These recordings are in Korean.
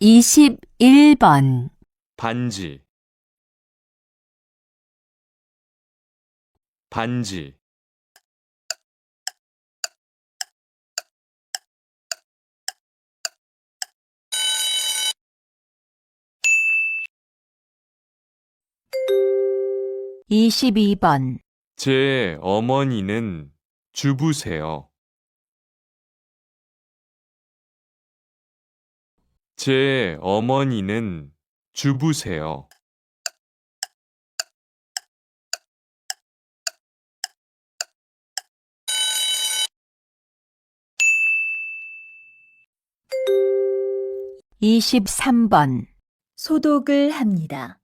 21번 반지, 반지, 22번 제 어머니는 주부세요. 제 어머니는 주부세요. 23번 소독을 합니다.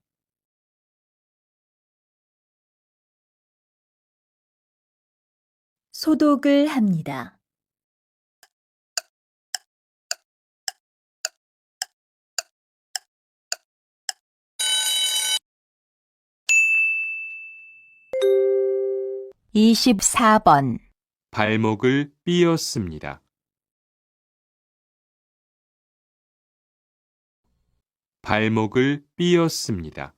소독을 합니다. 24번 발목을 삐었습니다. 발목을 삐었습니다.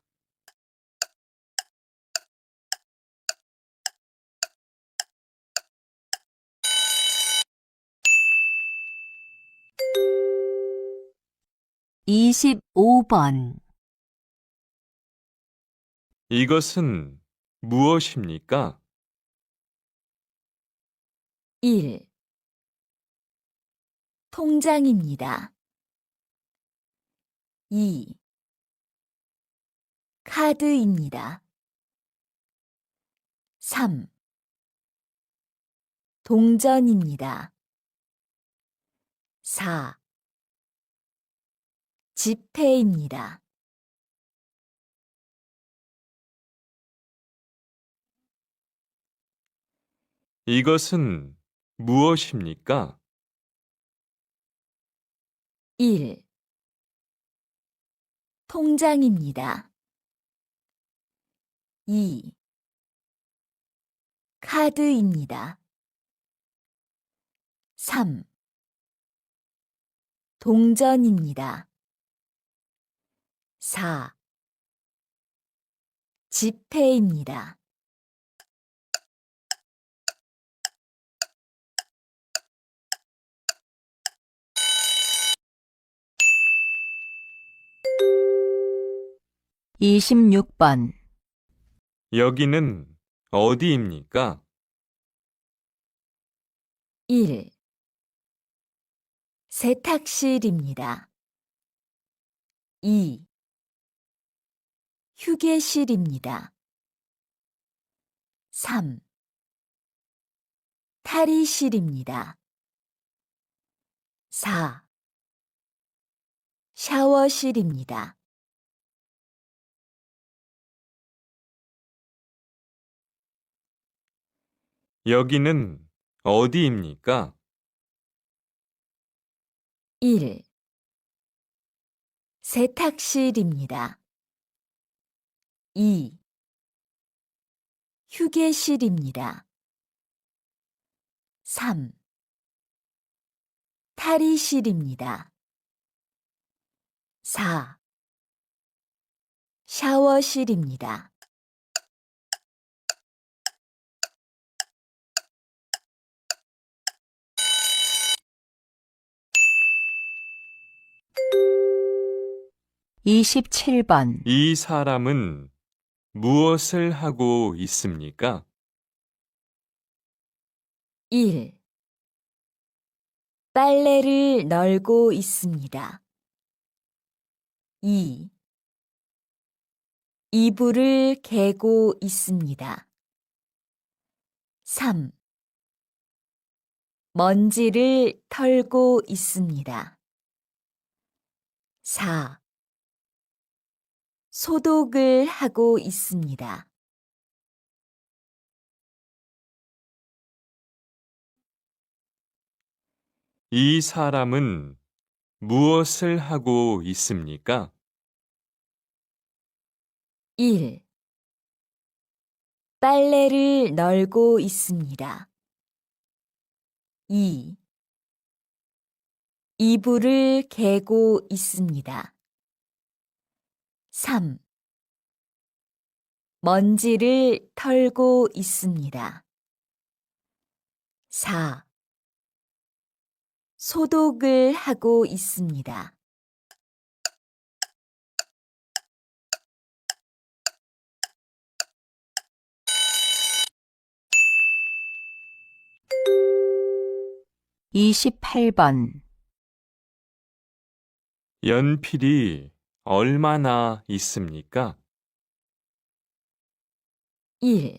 25번 이것은 무엇입니까? 1. 통장입니다. 2. 카드입니다. 3. 동전입니다. 4. 지폐입니다. 이것은 무엇입니까? 1. 통장입니다. 2. 카드입니다. 3. 동전입니다. 4. 지폐입니다. 26번 여기는 어디입니까? 1. 세탁실입니다. 2. 휴게실입니다. 3. 탈의실입니다. 4. 샤워실입니다. 여기는 어디입니까? 1. 세탁실입니다. 2. 휴게실입니다. 3. 탈의실입니다. 4. 샤워실입니다. 27번 이 사람은 무엇을 하고 있습니까? 1. 빨래를 널고 있습니다. 2. 이불을 개고 있습니다. 3. 먼지를 털고 있습니다. 4. 소독을 하고 있습니다. 이 사람은 무엇을 하고 있습니까? 1. 빨래를 널고 있습니다. 2. 이불을 개고 있습니다. 3. 먼지를 털고 있습니다. 4. 소독을 하고 있습니다. 이십팔 번 연필이 얼마나 있습니까? 1.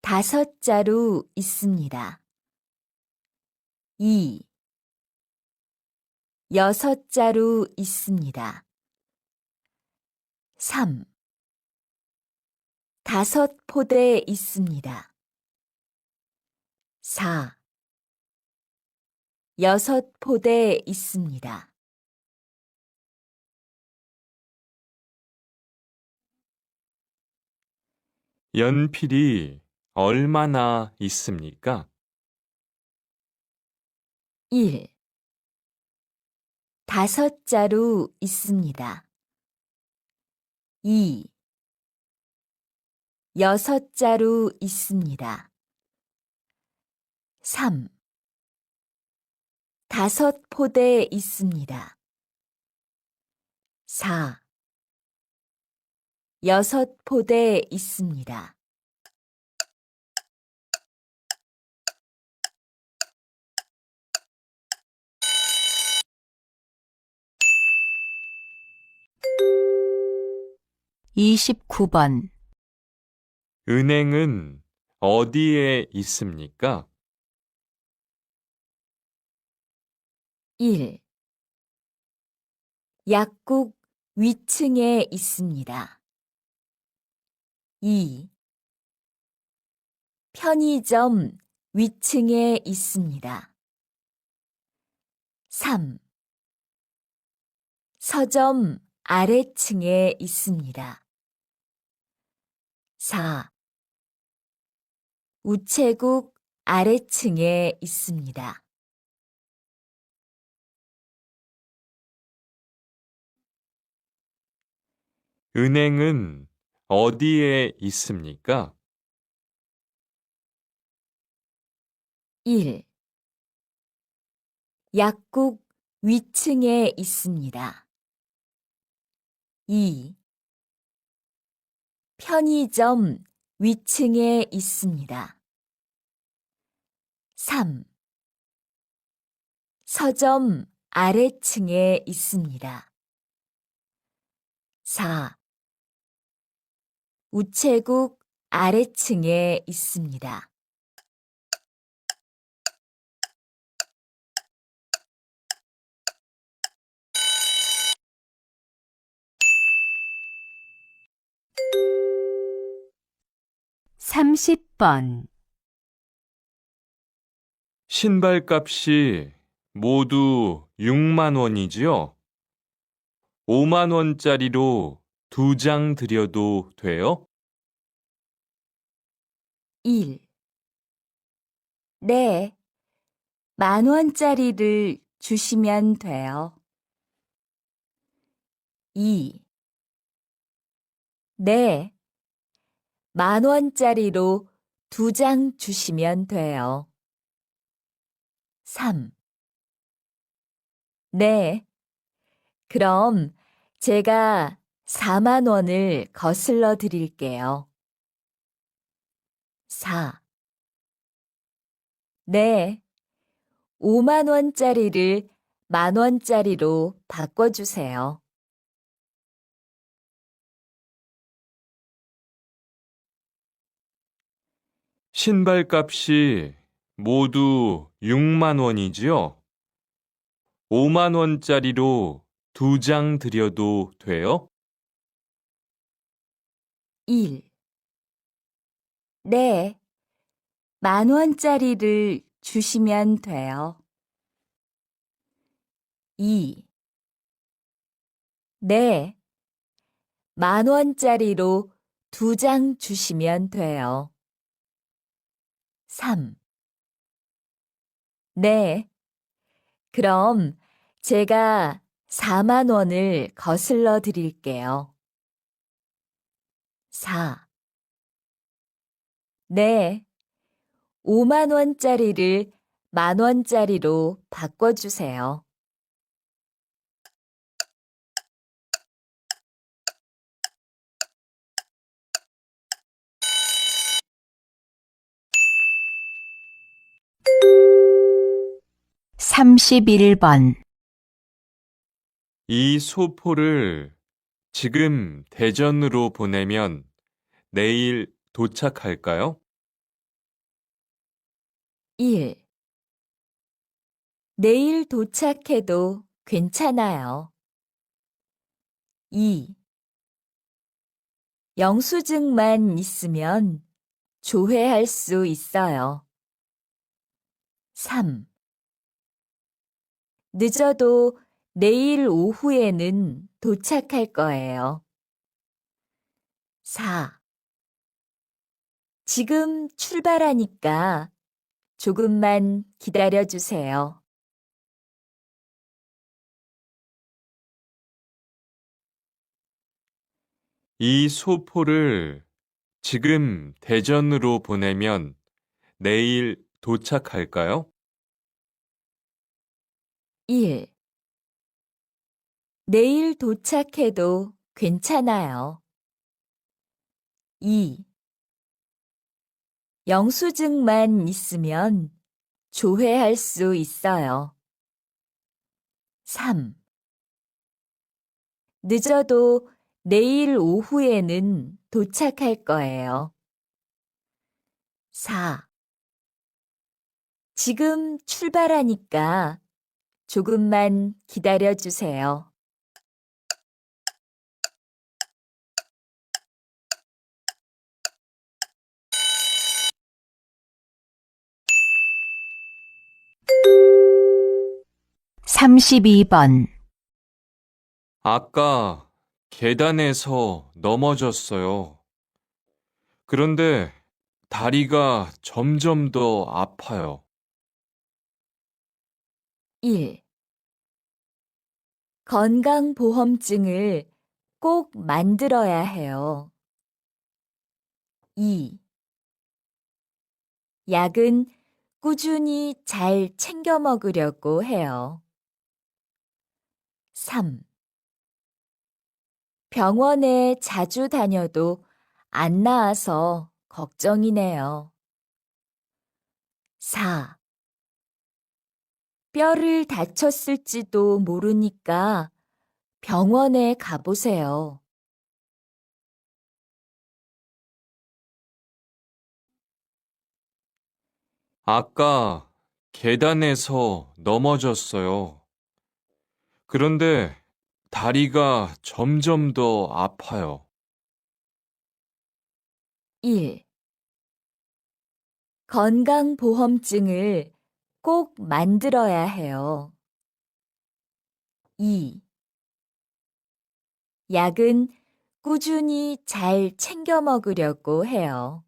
5자루 있습니다. 2. 6자루 있습니다. 3. 5포대 있습니다. 4. 6포대 있습니다. 연필이 얼마나 있습니까? 1. 5자루 있습니다. 2. 6자루 있습니다. 3. 5포대 있습니다. 4. 6포대 있습니다. 이십구 번 은행은 어디에 있습니까? 1. 약국 위층에 있습니다. 2. 편의점 위층에 있습니다. 3. 서점 아래층에 있습니다. 4. 우체국 아래층에 있습니다. 은행은 어디에 있습니까? 1. 약국 위층에 있습니다. 2. 편의점 위층에 있습니다. 3. 서점 아래층에 있습니다. 4. 우체국 아래층에 있습니다. 삼십 번 신발값이 모두 6만 원이지요? 5만 원짜리로 2장 드려도 돼요? 1. 네, 10,000원짜리를 주시면 돼요. 2. 네, 10,000원짜리로 2장 주시면 돼요. 3. 네, 그럼 제가 4만 원을 거슬러 드릴게요. 4. 네, 5만 원짜리를 10,000원짜리로 바꿔주세요. 신발값이 모두 6만 원이지요? 5만 원짜리로 2장 드려도 돼요? 1. 네, 10,000원짜리를 주시면 돼요. 2. 네, 10,000원짜리로 2장 주시면 돼요. 3. 네, 그럼 제가 4만 원을 거슬러 드릴게요. 4. 네, 5만 원짜리를 만 원짜리로 바꿔주세요. 삼십일 번 이 소포를 지금 대전으로 보내면 내일 도착할까요? 1. 내일 도착해도 괜찮아요. 2. 영수증만 있으면 조회할 수 있어요. 3. 늦어도 내일 오후에는 도착할 거예요. 4. 지금 출발하니까 조금만 기다려 주세요. 이 소포를 지금 대전으로 보내면 내일 도착할까요? 1. 내일 도착해도 괜찮아요. 2. 영수증만 있으면 조회할 수 있어요. 3. 늦어도 내일 오후에는 도착할 거예요. 4. 지금 출발하니까 조금만 기다려 주세요. 삼십이 번 아까 계단에서 넘어졌어요. 그런데 다리가 점점 더 아파요. 1. 건강보험증을 꼭 만들어야 해요. 2. 약은 꾸준히 잘 챙겨 먹으려고 해요. 3. 병원에 자주 다녀도 안 나아서 걱정이네요. 4. 뼈를 다쳤을지도 모르니까 병원에 가보세요. 아까 계단에서 넘어졌어요. 그런데 다리가 점점 더 아파요. 1. 건강보험증을 꼭 만들어야 해요. 2. 약은 꾸준히 잘 챙겨 먹으려고 해요.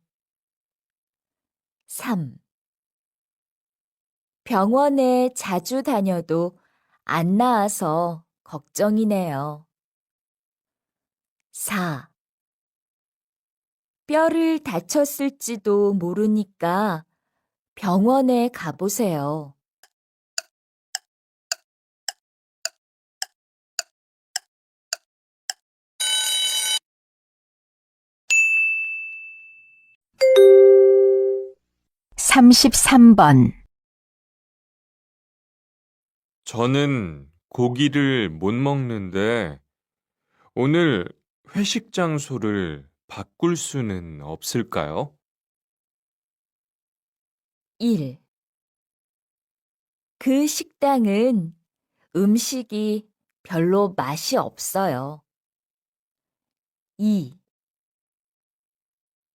3. 병원에 자주 다녀도 안 나아서 걱정이네요. 4. 뼈를 다쳤을지도 모르니까 병원에 가보세요. 삼십삼 번 저는 고기를 못 먹는데 오늘 회식 장소를 바꿀 수는 없을까요? 1. 그 식당은 음식이 별로 맛이 없어요. 2.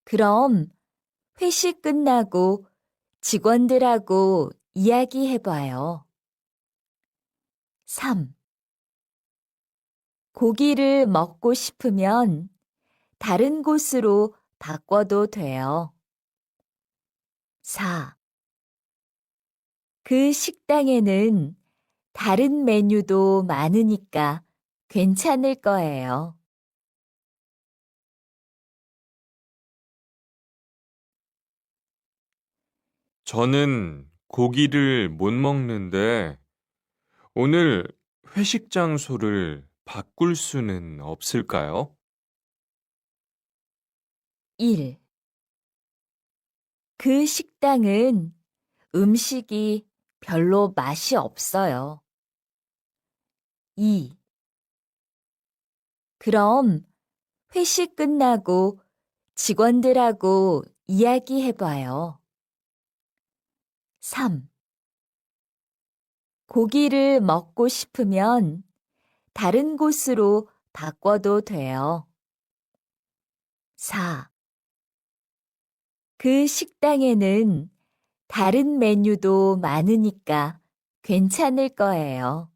그럼 회식 끝나고 직원들하고 이야기해봐요. 3. 고기를 먹고 싶으면 다른 곳으로 바꿔도 돼요. 4. 그 식당에는 다른 메뉴도 많으니까 괜찮을 거예요. 저는 고기를 못 먹는데 오늘 회식 장소를 바꿀 수는 없을까요? 1. 그 식당은 음식이 별로 맛이 없어요. 2. 그럼 회식 끝나고 직원들하고 이야기해봐요. 3. 고기를 먹고 싶으면 다른 곳으로 바꿔도 돼요. 4. 그 식당에는 다른 메뉴도 많으니까 괜찮을 거예요.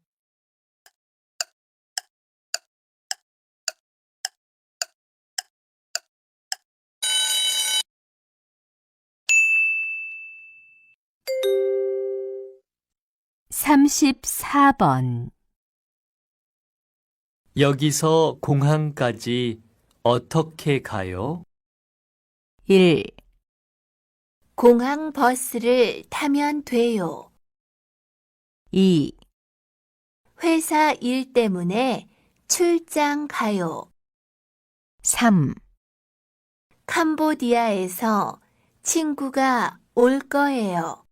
삼십사 번 여기서 공항까지 어떻게 가요? 1. 공항 버스를 타면 돼요. 2. 회사 일 때문에 출장 가요. 3. 캄보디아에서 친구가 올 거예요.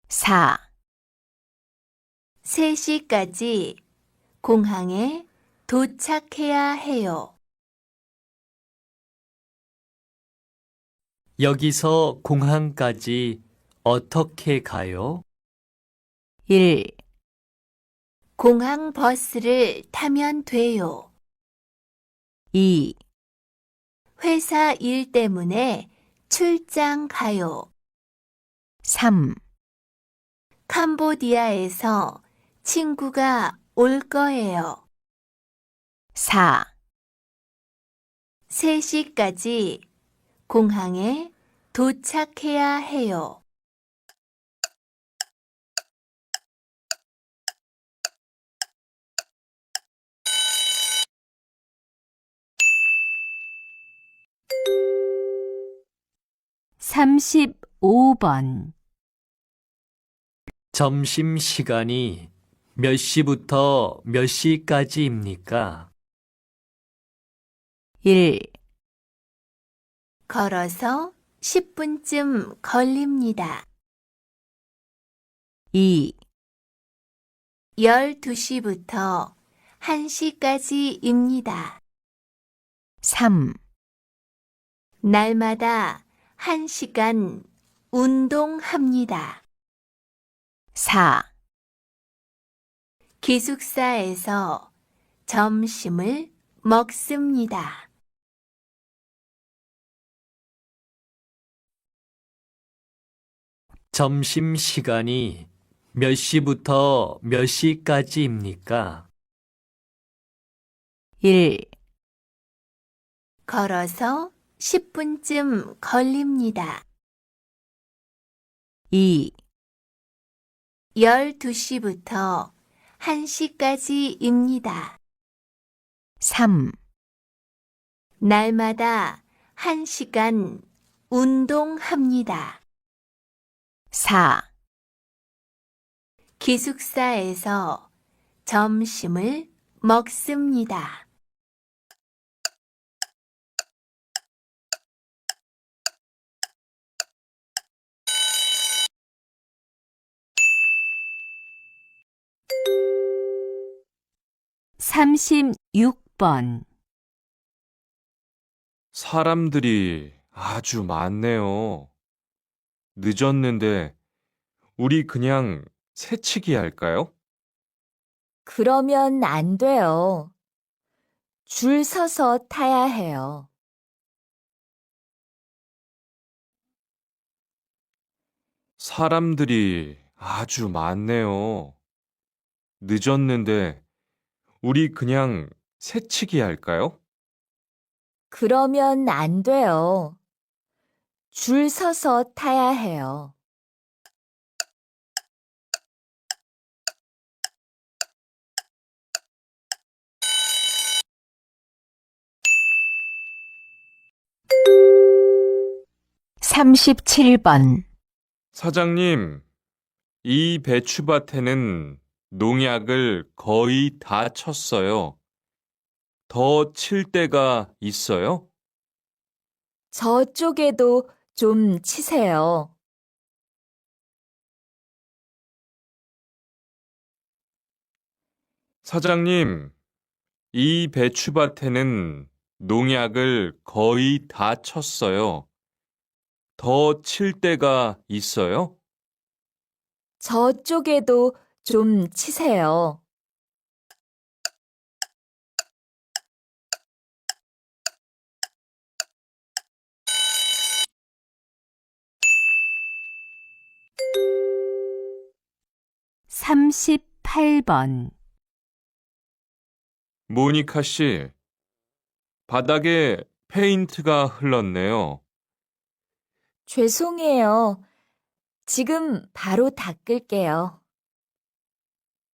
4. 3시까지 공항에 도착해야 해요. 여기서 공항까지 어떻게 가요? 1. 공항 버스를 타면 돼요. 2. 회사 일 때문에 출장 가요. 3. 캄보디아에서 친구가 올 거예요. 4. 3시까지 공항에 도착해야 해요. 삼십오 번 점심시간이 몇 시부터 몇 시까지입니까? 1. 걸어서 10분쯤 걸립니다. 2. 12시부터 1시까지입니다. 3. 날마다 1시간 운동합니다. 4. 기숙사에서 점심을 먹습니다. 점심시간이 몇 시부터 몇 시까지입니까? 1. 걸어서 10분쯤 걸립니다. 2. 12시부터 1시까지입니다. 3. 날마다 1시간 운동합니다. 4. 기숙사에서 점심을 먹습니다. 삼십육 번 사람들이 아주 많네요. 늦었는데 우리 그냥 새치기 할까요? 그러면 안 돼요. 줄 서서 타야 해요. 사람들이 아주 많네요. 늦었는데 우리 그냥 새치기 할까요? 그러면 안 돼요. 줄 서서 타야 해요. 37번, 사장님, 이 배추밭에는 농약을 거의 다 쳤어요. 더 칠 때가 있어요? 저쪽에도 좀 치세요. 사장님, 이 배추밭에는 농약을 거의 다 쳤어요. 더 칠 때가 있어요? 저쪽에도 좀 치세요. 삼십팔 번 모니카 씨, 바닥에 페인트가 흘렀네요. 죄송해요. 지금 바로 닦을게요.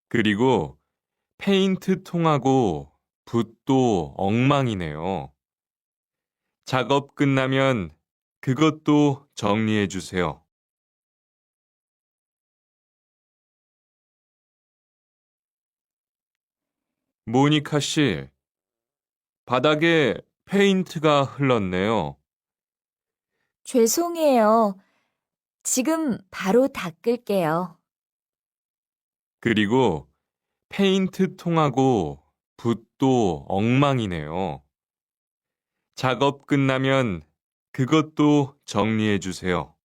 그리고 페인트 통하고 붓도 엉망이네요. 작업 끝나면 그것도 정리해 주세요. 모니카 씨, 바닥에 페인트가 흘렀네요. 죄송해요. 지금 바로 닦을게요. 그리고 페인트 통하고 붓도 엉망이네요. 작업 끝나면 그것도 정리해 주세요.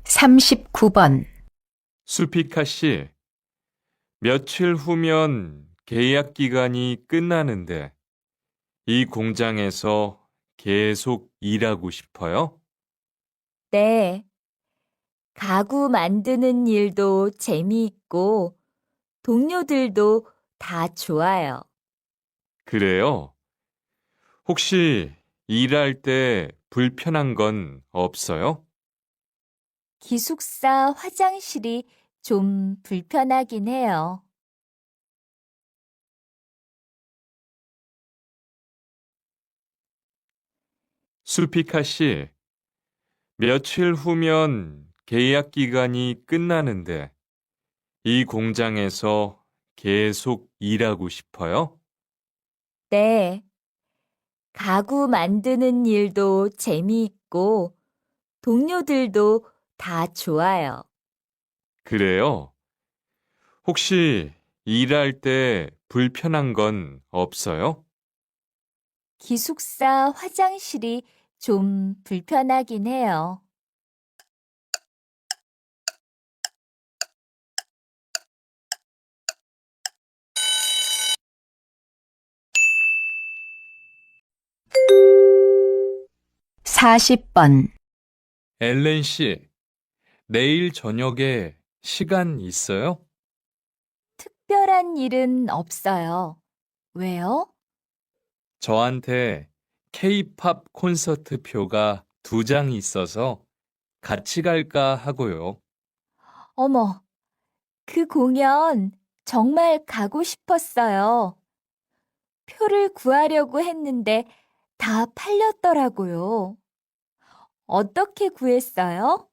삼십구 번 수피카 씨, 며칠 후면 계약 기간이 끝나는데 이 공장에서 계속 일하고 싶어요? 네. 가구 만드는 일도 재미있고 동료들도 다 좋아요. 그래요? 혹시 일할 때 불편한 건 없어요? 기숙사 화장실이 좀 불편하긴 해요. 수피카 씨, 며칠 후면 계약 기간이 끝나는데 이 공장에서 계속 일하고 싶어요? 네. 가구 만드는 일도 재미있고 동료들도 다 좋아요. 그래요? 혹시 일할 때 불편한 건 없어요? 기숙사 화장실이 좀 불편하긴 해요. 사십 번 엘렌 씨, 내일 저녁에 시간 있어요? 특별한 일은 없어요. 왜요? 저한테 K-팝 콘서트 표가 2장 있어서 같이 갈까 하고요. 어머, 그 공연 정말 가고 싶었어요. 표를 구하려고 했는데 다 팔렸더라고요. 어떻게 구했어요?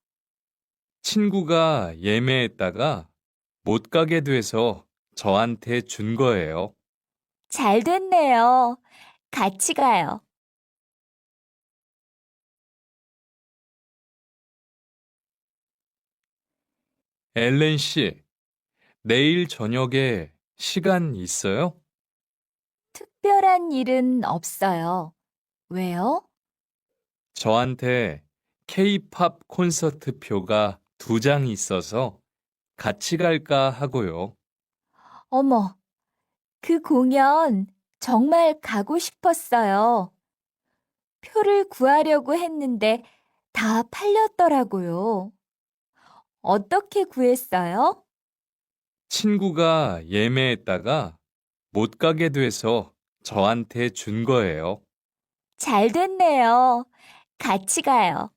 친구가 예매했다가 못 가게 돼서 저한테 준 거예요. 잘 됐네요. 같이 가요. 엘렌 씨, 내일 저녁에 시간 있어요? 특별한 일은 없어요. 왜요? 저한테 K-팝 콘서트 표가 2장 있어서 같이 갈까 하고요. 어머, 그 공연 정말 가고 싶었어요. 표를 구하려고 했는데 다 팔렸더라고요. 어떻게 구했어요? 친구가 예매했다가 못 가게 돼서 저한테 준 거예요. 잘 됐네요. 같이 가요.